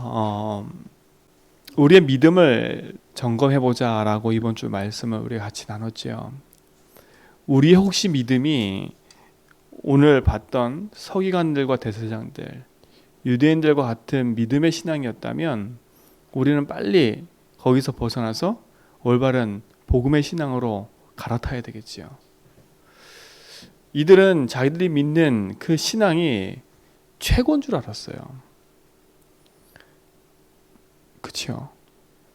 어, 우리의 믿음을 점검해보자라고 이번 주 말씀을 우리가 같이 나눴죠. 우리의 혹시 믿음이 오늘 봤던 서기관들과 대제사장들, 유대인들과 같은 믿음의 신앙이었다면 우리는 빨리 거기서 벗어나서 올바른 복음의 신앙으로 갈아타야 되겠지요. 이들은 자기들이 믿는 그 신앙이 최고인 줄 알았어요. 그렇죠.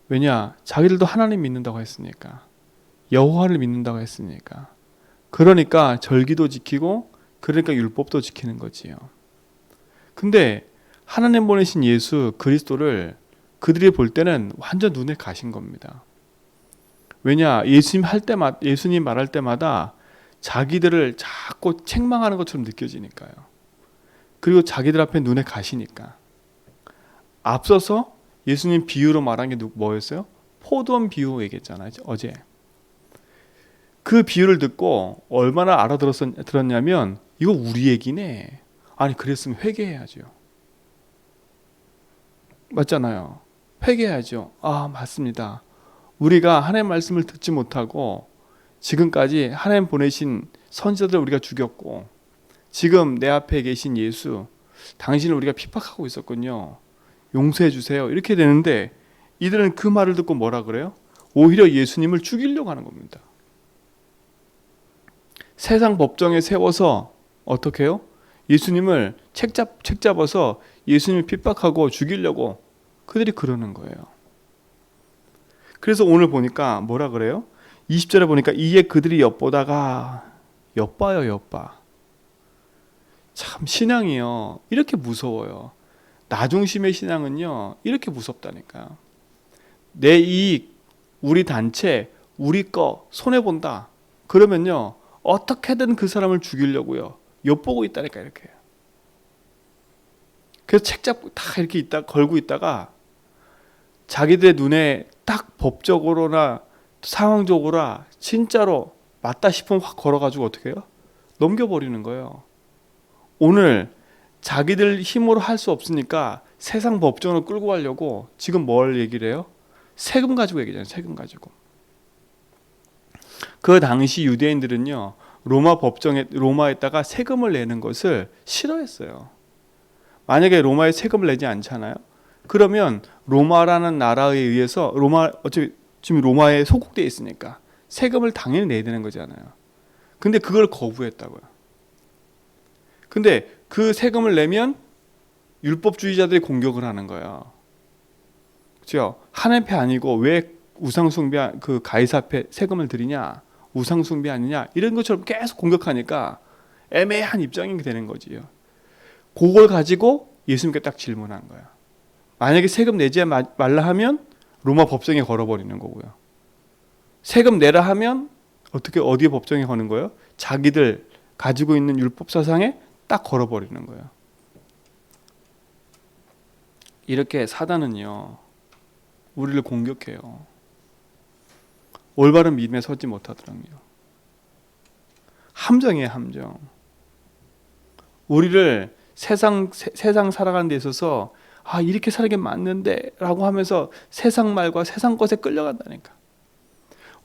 왜냐? 자기들도 하나님 믿는다고 했으니까. 여호와를 믿는다고 했으니까. 그러니까 절기도 지키고 그러니까 율법도 지키는 거지요. 근데 하나님 보내신 예수 그리스도를 그들이 볼 때는 완전 눈에 가신 겁니다. 왜냐? 예수님 말할 때마다 자기들을 자꾸 책망하는 것처럼 느껴지니까요. 그리고 자기들 앞에 눈에 가시니까. 앞서서 예수님 비유로 말한 게 뭐였어요? 포도원 비유 얘기했잖아요. 어제. 그 비유를 듣고 얼마나 들었냐면 이거 우리 얘기네. 아니 그랬으면 회개해야죠. 맞잖아요. 회개해야죠. 아 맞습니다. 우리가 하나님의 말씀을 듣지 못하고 지금까지 하나님 보내신 선지자들을 우리가 죽였고 지금 내 앞에 계신 예수 당신을 우리가 핍박하고 있었군요. 용서해 주세요. 이렇게 되는데 이들은 그 말을 듣고 뭐라 그래요? 오히려 예수님을 죽이려고 하는 겁니다. 세상 법정에 세워서 어떻게 해요? 예수님을 책잡아서 예수님을 핍박하고 죽이려고 그들이 그러는 거예요. 그래서 오늘 보니까 뭐라 그래요? 20절에 보니까 이에 그들이 엿보다가 엿봐요 엿봐. 참 신앙이요 이렇게 무서워요. 나 중심의 신앙은요 이렇게 무섭다니까. 내 이익, 우리 단체, 우리 거 손해본다. 그러면요 어떻게든 그 사람을 죽이려고요 엿보고 있다니까 이렇게. 그래서 책 잡고 다 이렇게 걸고 있다가 자기들의 눈에 딱 법적으로나 상황적으로나 진짜로 맞다 싶으면 확 걸어가지고 어떻게 해요? 넘겨버리는 거예요. 오늘 자기들 힘으로 할 수 없으니까 세상 법정으로 끌고 가려고 지금 뭘 얘기를 해요? 세금 가지고 얘기잖아요. 세금 가지고. 그 당시 유대인들은요. 로마에다가 세금을 내는 것을 싫어했어요. 만약에 로마에 세금을 내지 않잖아요. 그러면 로마라는 나라에 의해서 어차피 지금 로마에 소속되어 있으니까 세금을 당연히 내야 되는 거잖아요. 근데 그걸 거부했다고요. 근데 그 세금을 내면 율법주의자들이 공격을 하는 거예요. 그렇죠? 하나님 앞에 아니고 왜 우상숭배 그 가이사 앞에 세금을 드리냐? 우상숭배 아니냐? 이런 것처럼 계속 공격하니까 애매한 입장이 되는 거지요. 그걸 가지고 예수님께 딱 질문한 거야. 만약에 세금 내지 말라 하면 로마 법정에 걸어버리는 거고요. 세금 내라 하면 어디에 법정에 거는 거예요? 자기들 가지고 있는 율법 사상에 딱 걸어버리는 거예요. 이렇게 사단은요 우리를 공격해요. 올바른 믿음에 서지 못하더라고요. 함정이에요, 함정. 우리를 세상 살아가는 데 있어서 이렇게 사는 게 맞는데 라고 하면서 세상 말과 세상 것에 끌려간다니까.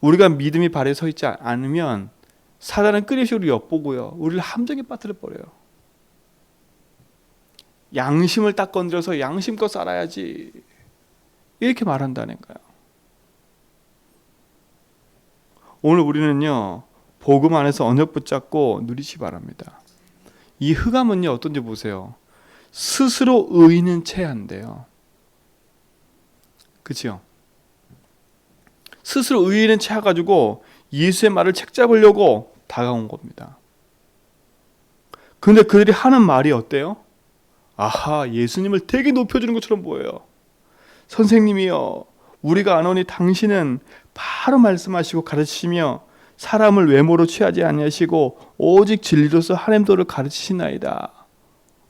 우리가 믿음이 발에 서 있지 않으면 사단은 끊임없이 우리 엿보고요 우리를 함정에 빠뜨려 버려요. 양심을 딱 건드려서 양심껏 살아야지 이렇게 말한다니까요. 오늘 우리는요 복음 안에서 언약 붙잡고 누리시 바랍니다. 이 흑암은요 어떤지 보세요. 스스로 의인은 체한데요. 그렇죠? 스스로 의인은 체해가지고 예수의 말을 책잡으려고 다가온 겁니다. 근데 그들이 하는 말이 어때요? 아하, 예수님을 되게 높여주는 것처럼 보여요. 선생님이여, 우리가 아노니 당신은 바로 말씀하시고 가르치시며 사람을 외모로 취하지 아니하시고 오직 진리로서 하나님 도를 가르치시나이다.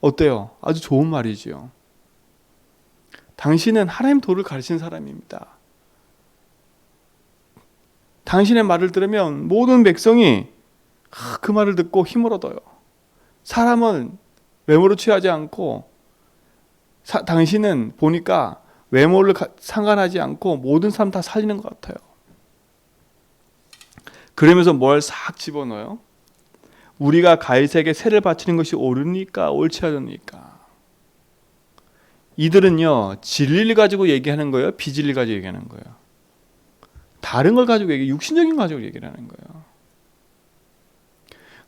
어때요? 아주 좋은 말이지요. 당신은 하나님 도를 가르치는 사람입니다. 당신의 말을 들으면 모든 백성이 그 말을 듣고 힘을 얻어요. 사람은 외모로 취하지 않고 당신은 보니까 외모를 상관하지 않고 모든 사람 다 살리는 것 같아요. 그러면서 뭘 싹 집어넣어요? 우리가 가이사에게 세를 바치는 것이 옳으니까 옳지 않으니까. 이들은요, 진리를 가지고 얘기하는 거예요, 비진리를 가지고 얘기하는 거예요. 다른 걸 가지고 육신적인 거 가지고 얘기를 하는 거예요.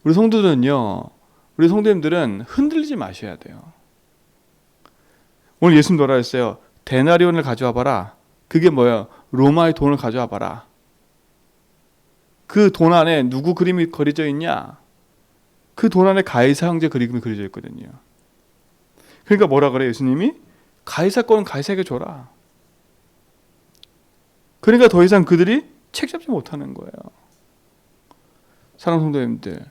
우리 성도님들은 흔들리지 마셔야 돼요. 오늘 예수님 뭐라 했어요? 데나리온을 가져와 봐라. 그게 뭐예요? 로마의 돈을 가져와 봐라. 그 돈 안에 누구 그림이 그려져 있냐? 그 돈 안에 가이사 형제 그림이 그려져 있거든요. 그러니까 뭐라 그래 예수님이? 가이사 거는 가이사에게 줘라. 그러니까 더 이상 그들이 책 잡지 못하는 거예요. 사랑하는 성도님들,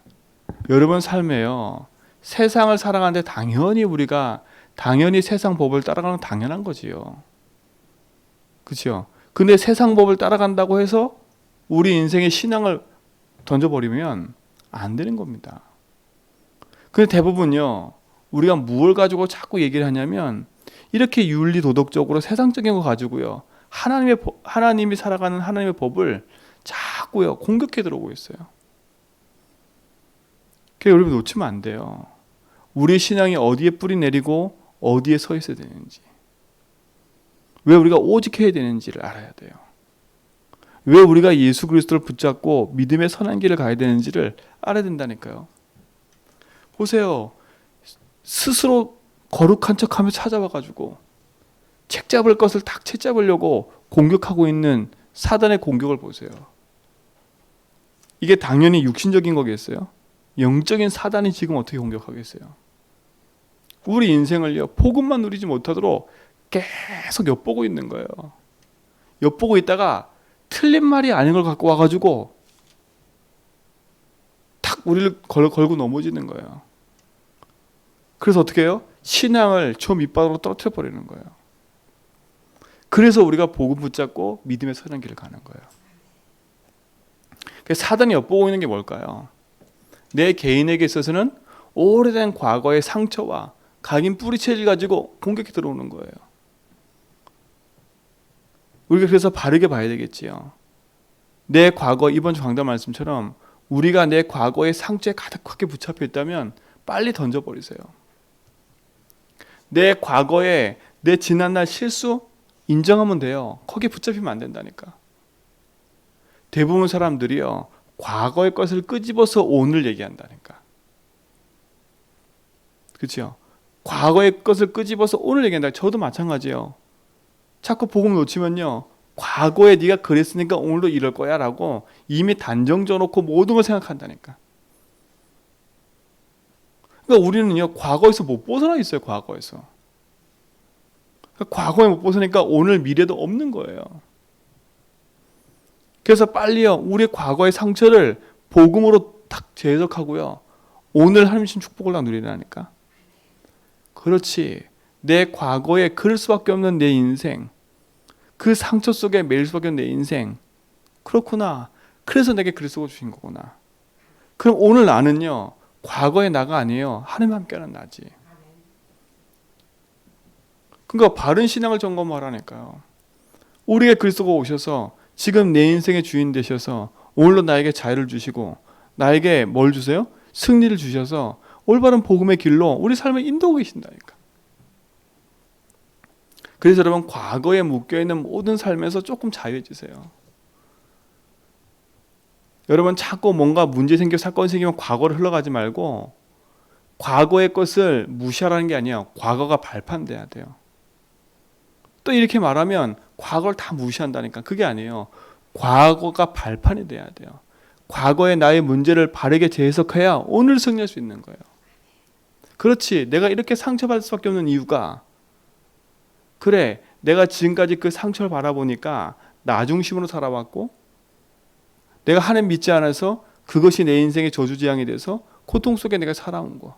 여러분 삶에요, 세상을 살아가는데 당연히 세상 법을 따라가는 건 당연한 거지요. 그렇죠? 근데 세상 법을 따라간다고 해서 우리 인생의 신앙을 던져버리면 안 되는 겁니다. 근데 대부분요, 우리가 무엇을 가지고 자꾸 얘기를 하냐면 이렇게 윤리 도덕적으로 세상적인 거 가지고요, 하나님이 살아가는 하나님의 법을 자꾸요 공격해 들어오고 있어요. 그러니까 여러분 놓치면 안 돼요. 우리 신앙이 어디에 뿌리 내리고 어디에 서 있어야 되는지, 왜 우리가 오직 해야 되는지를 알아야 돼요. 왜 우리가 예수 그리스도를 붙잡고 믿음의 선한 길을 가야 되는지를 알아야 된다니까요. 보세요. 스스로 거룩한 척하며 찾아와가지고 책 잡을 것을 딱 책 잡으려고 공격하고 있는 사단의 공격을 보세요. 이게 당연히 육신적인 거겠어요? 영적인 사단이 지금 어떻게 공격하겠어요? 우리 인생을요, 복음만 누리지 못하도록 계속 엿보고 있는 거예요. 엿보고 있다가 틀린 말이 아닌 걸 갖고 와가지고 탁 우리를 걸고 넘어지는 거예요. 그래서 어떻게 해요? 신앙을 저 밑바닥으로 떨어뜨려 버리는 거예요. 그래서 우리가 복음 붙잡고 믿음의 선한 길을 가는 거예요. 사단이 엿보고 있는 게 뭘까요? 내 개인에게 있어서는 오래된 과거의 상처와 각인 뿌리채를 가지고 공격해 들어오는 거예요. 우리가 그래서 바르게 봐야 되겠지요. 내 과거, 이번 주 강단 말씀처럼 우리가 내 과거의 상처에 가득하게 붙잡혀 있다면 빨리 던져버리세요. 내 과거에 내 지난날 실수 인정하면 돼요. 거기에 붙잡히면 안 된다니까. 대부분 사람들이요, 과거의 것을 끄집어서 오늘 얘기한다니까. 그렇죠? 과거의 것을 끄집어서 오늘 얘기한다. 저도 마찬가지예요. 자꾸 복음 놓치면요, 과거에 네가 그랬으니까 오늘도 이럴 거야 라고 이미 단정 져놓고 모든 걸 생각한다니까. 그러니까 우리는요, 과거에서 못 벗어나 있어요. 과거에서. 그러니까 과거에 못 벗어나니까 오늘 미래도 없는 거예요. 그래서 빨리요, 우리의 과거의 상처를 복음으로 탁 재해석하고요, 오늘 하나님 주신 축복을 다 누리라니까. 그렇지. 내 과거에 그럴 수밖에 없는 내 인생, 그 상처 속에 매일 수밖에 없는 내 인생, 그렇구나. 그래서 내게 그리스도가 주신 거구나. 그럼 오늘 나는요, 과거의 나가 아니에요. 하나님과 함께하는 나지. 그러니까 바른 신앙을 점검하라니까요. 우리의 그리스도가 오셔서 지금 내 인생의 주인 되셔서 오늘로 나에게 자유를 주시고 나에게 뭘 주세요? 승리를 주셔서 올바른 복음의 길로 우리 삶을 인도하고 계신다니까. 그래서 여러분, 과거에 묶여있는 모든 삶에서 조금 자유해지세요. 여러분, 자꾸 뭔가 문제 생기고 사건이 생기면 과거를 흘러가지 말고 과거의 것을 무시하라는 게 아니에요. 과거가 발판돼야 돼요. 또 이렇게 말하면 과거를 다 무시한다니까. 그게 아니에요. 과거가 발판이 돼야 돼요. 과거의 나의 문제를 바르게 재해석해야 오늘 승리할 수 있는 거예요. 그렇지. 내가 이렇게 상처받을 수밖에 없는 이유가, 그래, 내가 지금까지 그 상처를 바라보니까 나 중심으로 살아왔고 내가 하나님 믿지 않아서 그것이 내 인생의 저주지향이 돼서 고통 속에 내가 살아온 거.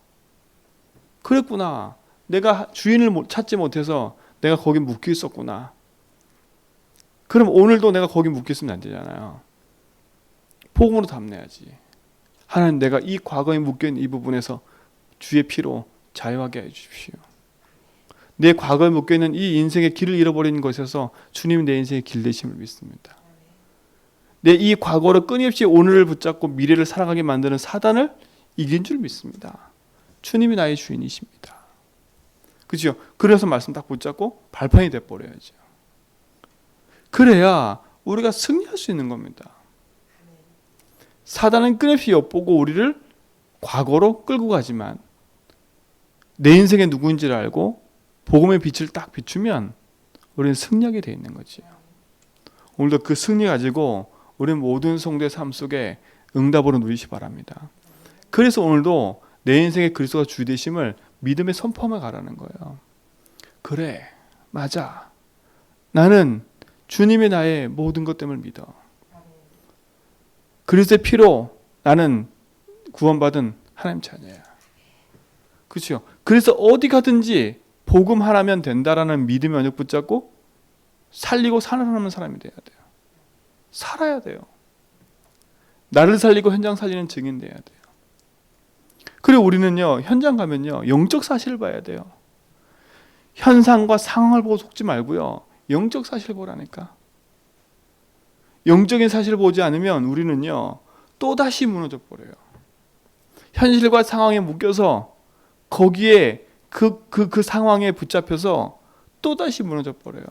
그랬구나. 내가 주인을 찾지 못해서 내가 거기 묶여 있었구나. 그럼 오늘도 내가 거기 묶여 있으면 안 되잖아요. 복음으로 답내야지. 하나님, 내가 이 과거에 묶여 있는 이 부분에서 주의 피로 자유하게 해 주십시오. 내 과거에 묶여있는 이 인생의 길을 잃어버리는 것에서 주님이 내 인생의 길 되심을 믿습니다. 내 이 과거로 끊임없이 오늘을 붙잡고 미래를 살아가게 만드는 사단을 이긴 줄 믿습니다. 주님이 나의 주인이십니다. 그죠? 그래서 말씀 딱 붙잡고 발판이 돼버려야죠. 그래야 우리가 승리할 수 있는 겁니다. 사단은 끊임없이 엿보고 우리를 과거로 끌고 가지만 내 인생에 누구인지를 알고 복음의 빛을 딱 비추면 우리는 승리하게 되어 있는 거지요. 오늘도 그 승리 가지고 우리 모든 성도의 삶 속에 응답으로 누리시 바랍니다. 그래서 오늘도 내 인생의 그리스도가 주 되심을 믿음의 선포하며 가라는 거예요. 그래, 맞아. 나는 주님이 나의 모든 것 때문에 믿어. 그리스도의 피로 나는 구원받은 하나님 자녀야. 그렇죠? 그래서 어디 가든지 복음 하나면 된다라는 믿음의 언약 붙잡고 살리고 살아나는 사람이 돼야 돼요. 살아야 돼요. 나를 살리고 현장 살리는 증인 돼야 돼요. 그리고 우리는요, 현장 가면요, 영적 사실을 봐야 돼요. 현상과 상황을 보고 속지 말고요, 영적 사실을 보라니까. 영적인 사실을 보지 않으면 우리는요, 또다시 무너져 버려요. 현실과 상황에 묶여서 거기에 그 상황에 붙잡혀서 또다시 무너져 버려요.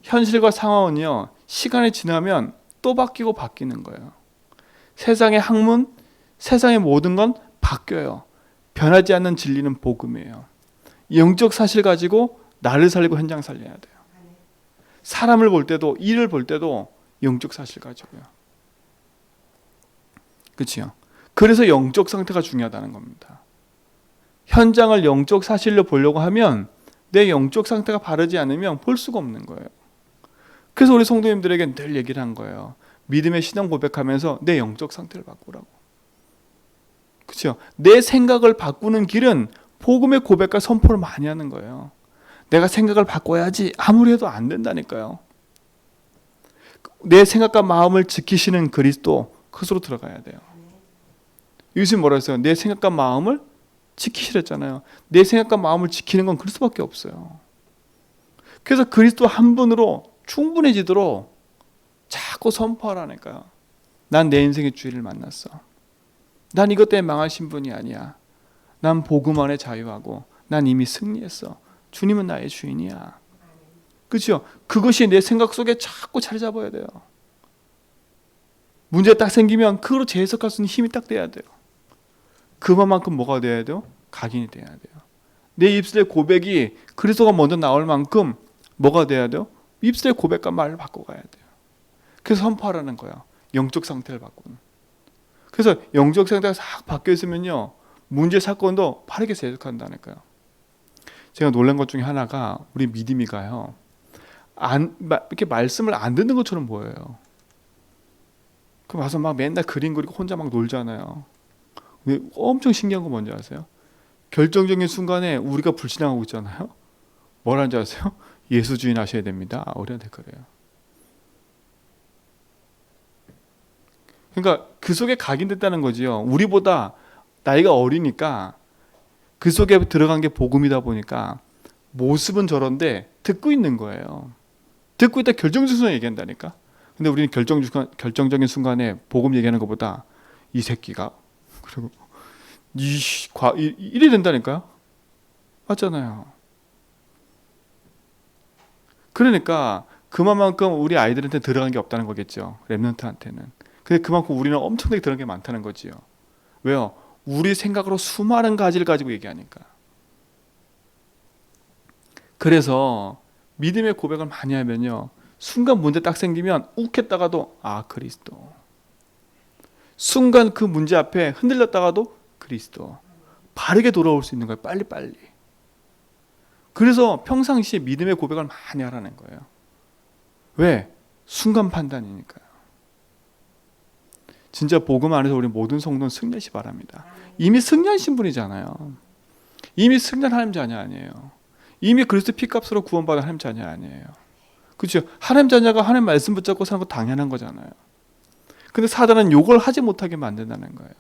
현실과 상황은요, 시간이 지나면 또 바뀌고 바뀌는 거예요. 세상의 학문, 세상의 모든 건 바뀌어요. 변하지 않는 진리는 복음이에요. 영적 사실 가지고 나를 살리고 현장 살려야 돼요. 사람을 볼 때도, 일을 볼 때도 영적 사실 가지고요. 그렇죠? 그래서 영적 상태가 중요하다는 겁니다. 현장을 영적 사실로 보려고 하면 내 영적 상태가 바르지 않으면 볼 수가 없는 거예요. 그래서 우리 성도님들에게 늘 얘기를 한 거예요. 믿음의 신앙 고백하면서 내 영적 상태를 바꾸라고. 그렇죠? 내 생각을 바꾸는 길은 복음의 고백과 선포를 많이 하는 거예요. 내가 생각을 바꿔야지 아무리 해도 안 된다니까요. 내 생각과 마음을 지키시는 그리스도, 그것으로 들어가야 돼요. 요즘 뭐라 했어요? 내 생각과 마음을 지키시랬잖아요. 내 생각과 마음을 지키는 건 그리스도밖에 없어요. 그래서 그리스도 한 분으로 충분해지도록 자꾸 선포하라니까요. 난 내 인생의 주인을 만났어. 난 이것 때문에 망하신 분이 아니야. 난 복음 안에 자유하고 난 이미 승리했어. 주님은 나의 주인이야. 그렇죠? 그것이 내 생각 속에 자꾸 자리 잡아야 돼요. 문제 딱 생기면 그거로 재해석할 수 있는 힘이 딱 돼야 돼요. 그만큼 뭐가 돼야 돼요? 각인이 돼야 돼요. 내 입술의 고백이 그리스도가 먼저 나올 만큼 뭐가 돼야 돼요? 입술의 고백과 말을 바꿔가야 돼요. 그래서 선포하라는 거야. 영적 상태를 바꾸는. 그래서 영적 상태가 싹 바뀌어 있으면요, 문제 사건도 빠르게 재해석한다니까요. 제가 놀란 것 중에 하나가 우리 믿음이가요, 이렇게 말씀을 안 듣는 것처럼 보여요. 그럼 와서 막 맨날 그림 그리고 혼자 막 놀잖아요. 근데 엄청 신기한 거 뭔지 아세요? 결정적인 순간에 우리가 불신앙하고 있잖아요. 뭐라는지 아세요? 예수 주인 하셔야 됩니다. 우리한테 그래요. 그러니까 그 속에 각인됐다는 거지요. 우리보다 나이가 어리니까 그 속에 들어간 게 복음이다 보니까 모습은 저런데 듣고 있는 거예요. 듣고 있다 결정적인 순간에 얘기한다니까. 근데 우리는 결정적인 순간에 복음 얘기하는 것보다 이 새끼가 그리고 이래 된다니까요. 맞잖아요. 그러니까 그만큼 우리 아이들한테 들어간 게 없다는 거겠죠. 렘넌트한테는. 근데 그만큼 우리는 엄청나게 들어간 게 많다는 거지요. 왜요? 우리 생각으로 수많은 가지를 가지고 얘기하니까. 그래서 믿음의 고백을 많이 하면요, 순간 문제 딱 생기면 욱했다가도 그리스도. 순간 그 문제 앞에 흔들렸다가도 그리스도. 바르게 돌아올 수 있는 거예요. 빨리빨리. 그래서 평상시에 믿음의 고백을 많이 하라는 거예요. 왜? 순간 판단이니까요. 진짜 복음 안에서 우리 모든 성도는 승리하시 바랍니다. 이미 승리하신 분이잖아요. 이미 승리한 하나님 자녀 아니에요. 이미 그리스도 피값으로 구원받은 하나님 자녀 아니에요. 그렇죠? 하나님 자녀가 하나님 말씀 붙잡고 사는 거 당연한 거잖아요. 근데 사단은 요걸 하지 못하게 만든다는 거예요.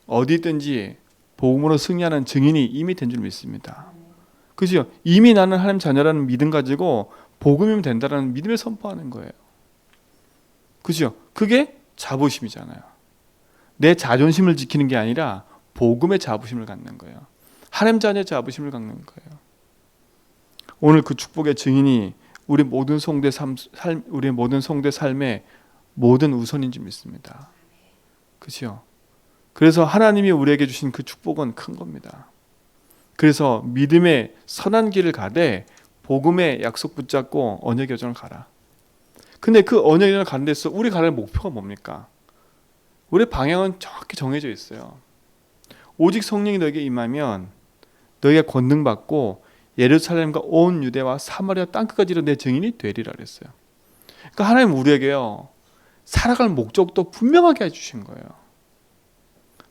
어디 있든지 복음으로 승리하는 증인이 이미 된 줄 믿습니다. 그죠? 이미 나는 하나님 자녀라는 믿음 가지고 복음이면 된다라는 믿음을 선포하는 거예요. 그죠? 그게 자부심이잖아요. 내 자존심을 지키는 게 아니라 복음의 자부심을 갖는 거예요. 하나님 자녀의 자부심을 갖는 거예요. 오늘 그 축복의 증인이 우리 모든 성도의 삶의 모든 우선인 줄 믿습니다. 그렇죠? 그래서 하나님이 우리에게 주신 그 축복은 큰 겁니다. 그래서 믿음의 선한 길을 가되 복음의 약속 붙잡고 언약 여정을 가라. 근데 그 언약 여정을 가는 데서 우리 가는 목표가 뭡니까? 우리 방향은 정확히 정해져 있어요. 오직 성령이 너에게 임하면 너희가 권능받고 예루살렘과 온 유대와 사마리아 땅끝까지로 내 증인이 되리라 그랬어요. 그러니까 하나님 우리에게요, 살아갈 목적도 분명하게 해주신 거예요.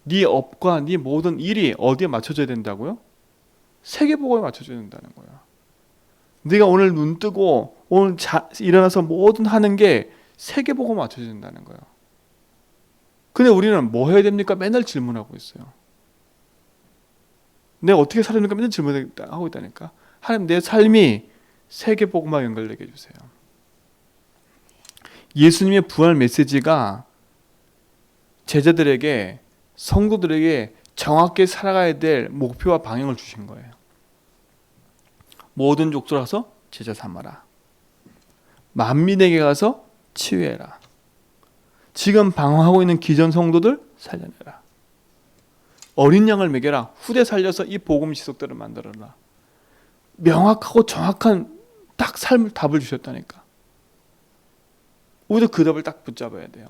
네 업과 네 모든 일이 어디에 맞춰져야 된다고요? 세계복음에 맞춰져야 된다는 거예요. 네가 오늘 눈 뜨고 오늘 일어나서 뭐든 하는 게 세계복음에 맞춰져야 된다는 거예요. 근데 우리는 뭐 해야 됩니까? 맨날 질문하고 있어요. 내가 어떻게 살아야 됩니까? 맨날 질문하고 있다니까. 하나님, 내 삶이 세계복음과 연결되게 해주세요. 예수님의 부활 메시지가 제자들에게, 성도들에게 정확히 살아가야 될 목표와 방향을 주신 거예요. 모든 족속으로 가서 제자 삼아라. 만민에게 가서 치유해라. 지금 방황하고 있는 기존 성도들 살려내라. 어린 양을 먹여라. 후대 살려서 이 복음 지속대로 만들어라. 명확하고 정확한 딱 삶을 답을 주셨다니까. 우리도 그 답을 딱 붙잡아야 돼요.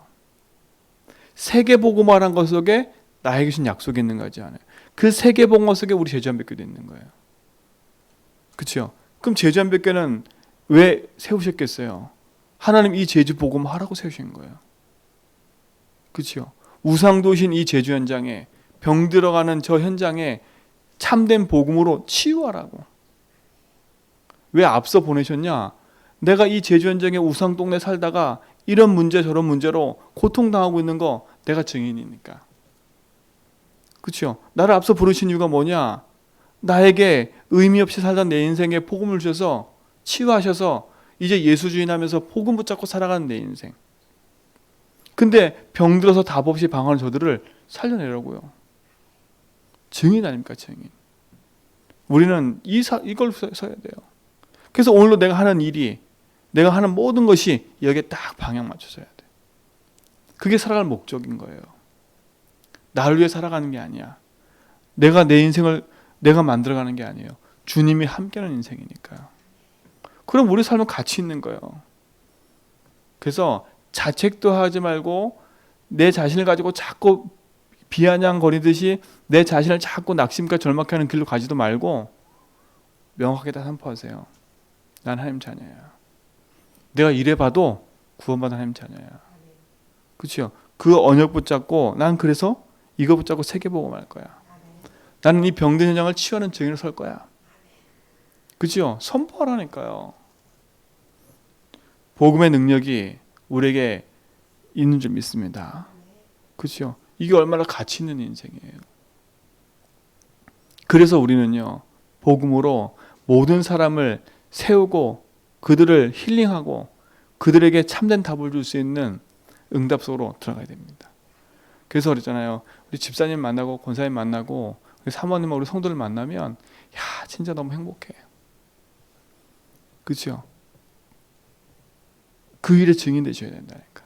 세계복음화란 것 속에 나에게 주신 약속이 있는 거지 않아요. 그 세계복음화 속에 우리 제주한백교도 있는 거예요. 그렇죠? 그럼 제주한백교는 왜 세우셨겠어요? 하나님 이 제주 복음화라고 세우신 거예요. 그렇죠? 우상도신 이 제주 현장에, 병 들어가는 저 현장에 참된 복음으로 치유하라고. 왜 앞서 보내셨냐? 내가 이 제주 현장에 우상 동네 살다가 이런 문제 저런 문제로 고통당하고 있는 거 내가 증인이니까. 그렇죠? 나를 앞서 부르신 이유가 뭐냐? 나에게 의미 없이 살던 내 인생에 복음을 주셔서 치유하셔서 이제 예수 주인하면서 복음 붙잡고 살아가는 내 인생. 근데 병들어서 답 없이 방황하는 저들을 살려내라고요. 증인 아닙니까? 증인. 우리는 이걸 써야 돼요. 그래서 오늘도 내가 하는 일이, 내가 하는 모든 것이 여기에 딱 방향 맞춰서 해야 돼. 그게 살아갈 목적인 거예요. 나를 위해 살아가는 게 아니야. 내가 내 인생을 내가 만들어가는 게 아니에요. 주님이 함께하는 인생이니까요. 그럼 우리 삶은 가치 있는 거예요. 그래서 자책도 하지 말고 내 자신을 가지고 자꾸 비아냥거리듯이 내 자신을 자꾸 낙심과 절망케 하는 길로 가지도 말고 명확하게 다 선포하세요. 난 하나님 자녀야. 내가 이래봐도 구원받은 하나님 자녀야. 그렇죠? 그 언약 붙잡고 난 그래서 이거 붙잡고 세계복음할 거야. 나는 이 병든 현장을 치유하는 증인으로 설 거야. 그렇죠? 선포하라니까요. 복음의 능력이 우리에게 있는 줄 믿습니다. 그렇죠? 이게 얼마나 가치 있는 인생이에요. 그래서 우리는요, 복음으로 모든 사람을 세우고 그들을 힐링하고 그들에게 참된 답을 줄 수 있는 응답 속으로 들어가야 됩니다. 그래서 그랬잖아요. 우리 집사님 만나고 권사님 만나고 우리 사모님과 우리 성도를 만나면 야, 진짜 너무 행복해. 그렇죠? 그 일의 증인 되셔야 된다니까.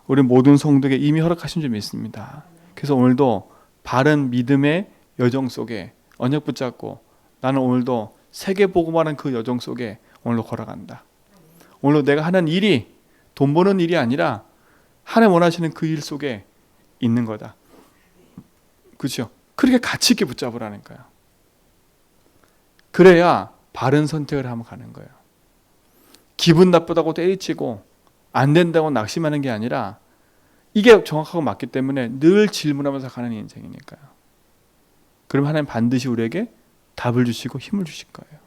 우리 모든 성도에게 이미 허락하신 줄 믿습니다. 그래서 오늘도 바른 믿음의 여정 속에 언약 붙잡고 나는 오늘도 세계복음화라는 그 여정 속에 오늘도 걸어간다. 오늘도 내가 하는 일이 돈 버는 일이 아니라 하나님 원하시는 그 일 속에 있는 거다. 그렇죠? 그렇게 가치 있게 붙잡으라니까요. 그래야 바른 선택을 하면 가는 거예요. 기분 나쁘다고 때리치고 안 된다고 낙심하는 게 아니라 이게 정확하고 맞기 때문에 늘 질문하면서 가는 인생이니까요. 그럼 하나님 반드시 우리에게 답을 주시고 힘을 주실 거예요.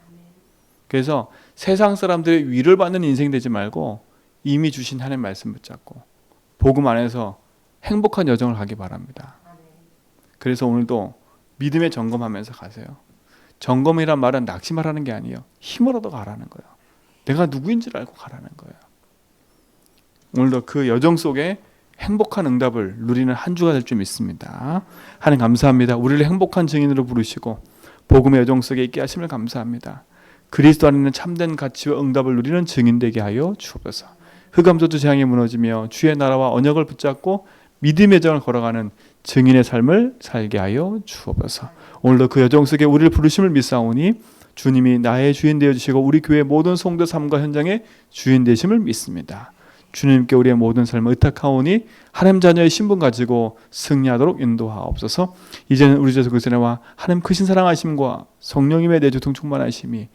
그래서 세상 사람들의 위를 받는 인생 되지 말고 이미 주신 하나님 말씀 붙잡고 복음 안에서 행복한 여정을 가기 바랍니다. 그래서 오늘도 믿음의 점검하면서 가세요. 점검이란 말은 낙심하라는 게 아니에요. 힘으로도 가라는 거예요. 내가 누구인 줄 알고 가라는 거예요. 오늘도 그 여정 속에 행복한 응답을 누리는 한 주가 될 줄 믿습니다. 하나님 감사합니다. 우리를 행복한 증인으로 부르시고 복음의 여정 속에 있게 하심을 감사합니다. 그리스도 안에는 참된 가치와 응답을 누리는 증인 되게 하여 주옵소서. 흑암소도 재앙이 무너지며 주의 나라와 언약을 붙잡고 믿음의 여정을 걸어가는 증인의 삶을 살게 하여 주옵소서. 오늘도 그 여정 속에 우리를 부르심을 믿사오니 주님이 나의 주인 되어주시고 우리 교회 모든 성도 삶과 현장의 주인 되심을 믿습니다. 주님께 우리의 모든 삶을 의탁하오니 하나님 자녀의 신분 가지고 승리하도록 인도하옵소서. 이제는 우리 주 예수 그리스도의 은혜와 하나님 크신 사랑하심과 성령님의 내주통 충만하심이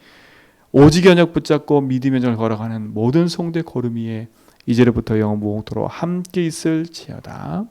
오직 언약 붙잡고 믿음의 여정을 걸어가는 모든 성도의 걸음 위에 이제로부터 영원토록 함께 있을지어다.